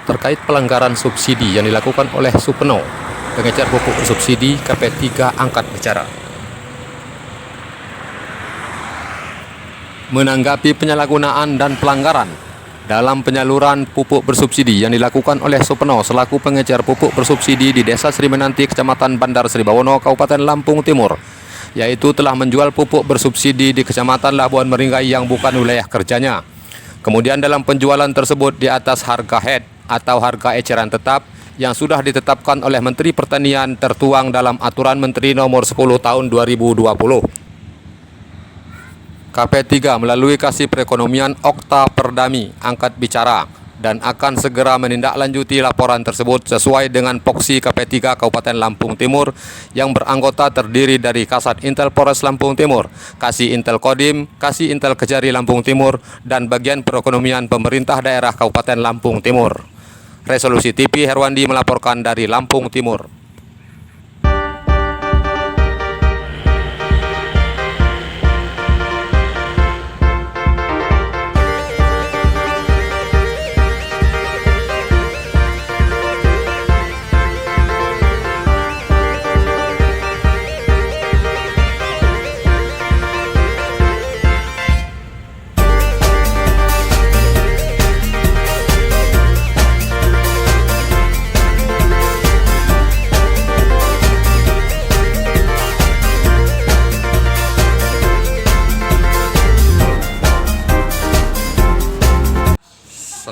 terkait pelanggaran subsidi yang dilakukan oleh Supeno, pengecer pupuk bersubsidi KP3 angkat bicara. Menanggapi penyalahgunaan dan pelanggaran dalam penyaluran pupuk bersubsidi yang dilakukan oleh Supeno selaku pengecer pupuk bersubsidi di Desa Sri Menanti, Kecamatan Bandar Sri Bawono, Kabupaten Lampung Timur, yaitu telah menjual pupuk bersubsidi di Kecamatan Labuan Meringgai yang bukan wilayah kerjanya. Kemudian dalam penjualan tersebut di atas harga head atau harga eceran tetap yang sudah ditetapkan oleh Menteri Pertanian tertuang dalam Aturan Menteri Nomor 10 Tahun 2020. KP3 melalui Kasih Perekonomian Okta Perdami angkat bicara dan akan segera menindaklanjuti laporan tersebut sesuai dengan Poksi KP3 Kabupaten Lampung Timur yang beranggota terdiri dari Kasat Intel Polres Lampung Timur, Kasih Intel Kodim, Kasih Intel Kejari Lampung Timur, dan Bagian Perekonomian Pemerintah Daerah Kabupaten Lampung Timur. Resolusi TV Herwandi melaporkan dari Lampung Timur.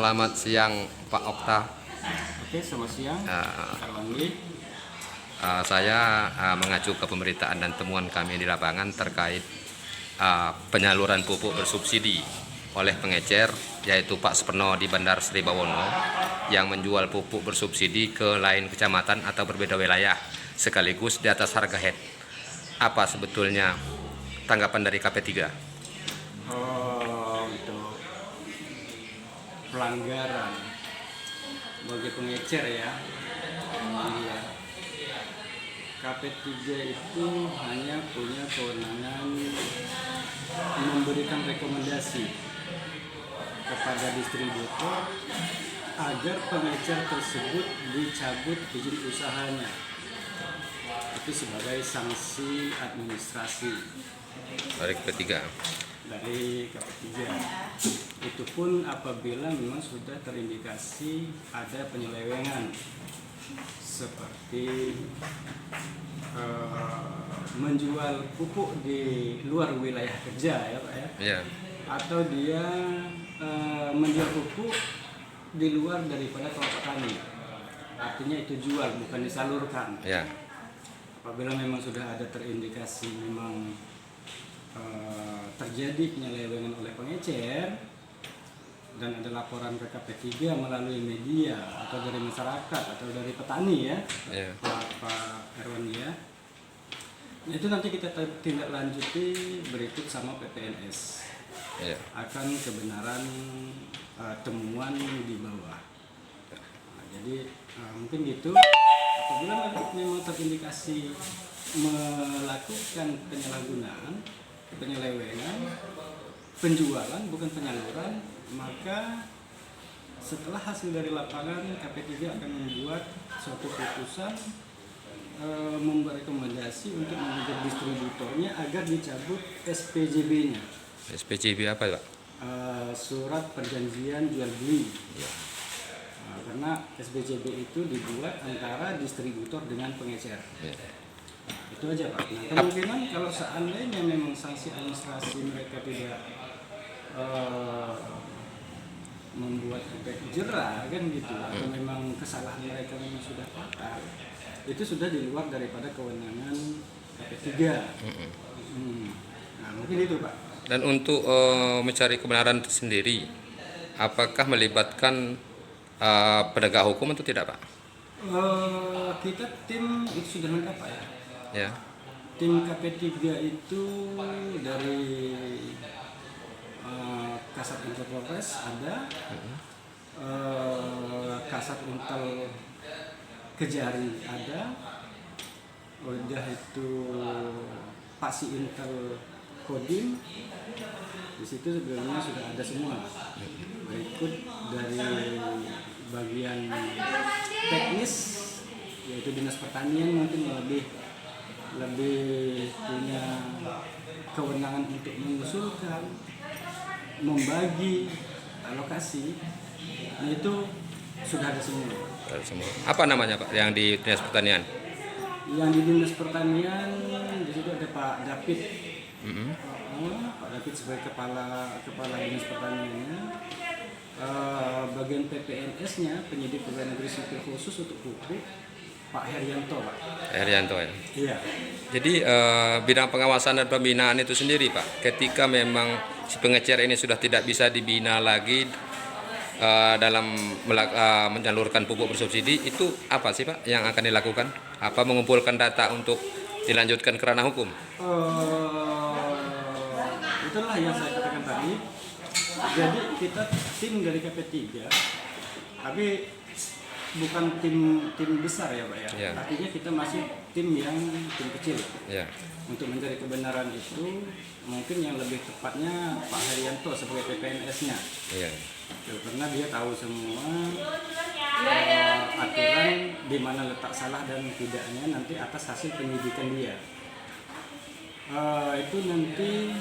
Selamat siang Pak Okta. Oke, selamat siang. Saya mengacu ke pemberitaan dan temuan kami di lapangan terkait penyaluran pupuk bersubsidi oleh pengecer yaitu Pak Supeno di Bandar Sri Bawono yang menjual pupuk bersubsidi ke lain kecamatan atau berbeda wilayah sekaligus di atas harga head. Apa sebetulnya tanggapan dari KP3? Untuk pelanggaran bagi pengecer ya, iya. KP3 itu hanya punya kewenangan memberikan rekomendasi kepada distributor agar pengecer tersebut dicabut izin usahanya. Itu sebagai sanksi administrasi Dari KP3. dari KP3. Itu pun apabila memang sudah terindikasi ada penyelewengan seperti menjual pupuk di luar wilayah kerja ya Pak ya. Yeah. Atau dia menjual pupuk di luar daripada kelompok petani. Artinya itu jual bukan disalurkan. Yeah. Apabila memang sudah ada terindikasi memang terjadi penyelewengan oleh pengecer dan ada laporan ke KP3 melalui media atau dari masyarakat atau dari petani ya, Pak Erwan ya, itu nanti kita tindak lanjuti berikut sama PPNS akan kebenaran temuan di bawah. Jadi mungkin gitu. Apabila memang terindikasi melakukan penyalahgunaan, penyelewengan, penjualan bukan penyaluran, maka setelah hasil dari lapangan KP3 akan membuat suatu keputusan membuat rekomendasi untuk mengajar distributornya agar dicabut SPJB-nya. SPJB apa Pak? Surat perjanjian jual beli. Karena SPJB itu dibuat antara distributor dengan pengecer. Itu aja Pak. Nah, kemungkinan kalau seandainya memang sanksi administrasi mereka tidak membuat efek jerah kan gitu, atau memang kesalahan mereka memang sudah fatal, itu sudah di luar daripada kewenangan KP3. Nah, mungkin itu Pak. Dan untuk mencari kebenaran itu sendiri, apakah melibatkan penegak hukum atau tidak Pak? Kita tim itu sudah lengkap Pak ya. Ya. Tim KP3 itu dari Kasat Intel Polres ada, Kasat Intel Kejari ada, udah itu Pasi Intel Kodim, di situ sebenarnya sudah ada semua. Berikut dari bagian teknis, yaitu dinas pertanian mungkin yang lebih punya kewenangan untuk mengusulkan, membagi alokasi, itu sudah ada semua. Apa namanya Pak yang di Dinas Pertanian? Yang di dinas pertanian di situ ada Pak David. Pak David sebagai kepala dinas pertaniannya. Bagian PPNS-nya, penyidik pegawai negeri sipil khusus untuk pupuk, Pak Herianto, Pak. Herianto ya. Iya. Jadi bidang pengawasan dan pembinaan itu sendiri Pak, ketika memang si pengecer ini sudah tidak bisa dibina lagi dalam menyalurkan pupuk bersubsidi, itu apa sih Pak yang akan dilakukan? Apa mengumpulkan data untuk dilanjutkan ke ranah hukum? Itulah yang saya katakan tadi. Jadi kita tim dari KP3, tapi bukan tim besar ya Pak ya. Ya. Artinya kita masih tim kecil. Ya. Untuk mencari kebenaran itu mungkin yang lebih tepatnya Pak Herianto sebagai PPNS-nya. Iya. Karena dia tahu semua aturan di mana letak salah dan tidaknya nanti atas hasil penyidikan dia. Itu nanti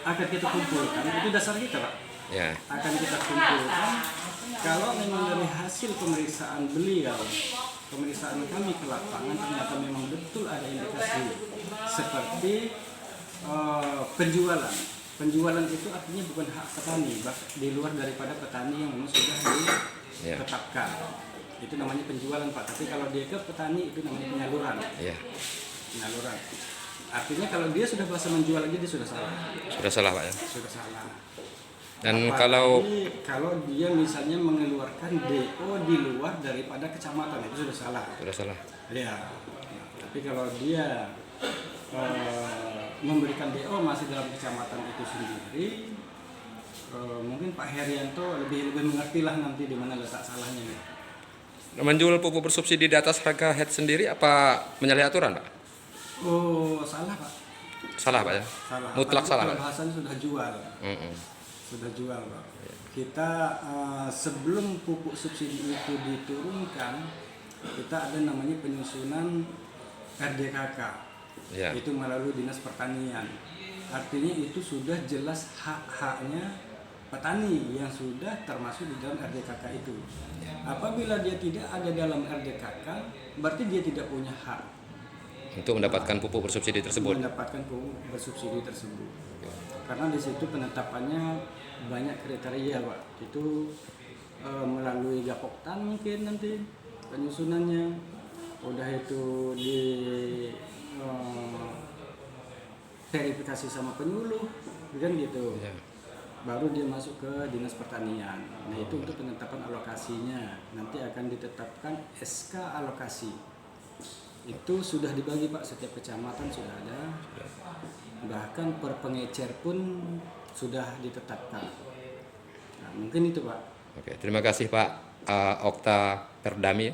akan kita kumpulkan, itu dasar kita Pak. Ya. Akan kita kumpulkan kalau memang dari hasil pemeriksaan beliau, pemeriksaan kami ke lapangan ternyata memang betul ada indikasi seperti penjualan. Penjualan itu artinya bukan hak petani, di luar daripada petani yang memang sudah ditetapkan. Itu namanya penjualan Pak. Tapi kalau dia ke petani itu namanya penyaluran. Ya. Penyaluran. Artinya kalau dia sudah bahasa menjual aja dia sudah salah. Sudah salah Pak ya. Sudah salah. Dan apalagi kalau dia misalnya mengeluarkan DO di luar daripada kecamatan itu sudah salah. Sudah salah. Ya. Tapi kalau dia memberikan DO masih dalam kecamatan itu sendiri, mungkin Pak Herianto lebih mengerti lah nanti di mana letak salahnya. Menjual pupuk bersubsidi di atas harga head sendiri apa menyalahi aturan Pak? Oh, salah Pak. Salah Pak ya? Salah. Mutlak salah Pak? Bahasanya sudah jual. Sudah jual Pak. Kita sebelum pupuk subsidi itu diturunkan, kita ada namanya penyusunan RDKK. Ya. Itu melalui Dinas Pertanian. Artinya itu sudah jelas hak-haknya petani yang sudah termasuk di dalam RDKK itu. Apabila dia tidak ada dalam RDKK, berarti dia tidak punya hak Untuk mendapatkan pupuk bersubsidi tersebut. mendapatkan pupuk bersubsidi tersebut. Karena di situ penetapannya banyak kriteria Pak. Itu melalui Gapoktan mungkin nanti penyusunannya. Udah itu di verifikasi sama penyuluh, kan gitu. Ya. Baru dia masuk ke Dinas Pertanian. Nah itu untuk penetapan alokasinya. Nanti akan ditetapkan SK alokasi. Itu sudah dibagi Pak, setiap kecamatan sudah ada. Bahkan per pengecer pun sudah ditetapkan. Nah, mungkin itu Pak. Oke, terima kasih Pak Okta Perdami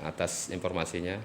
atas informasinya.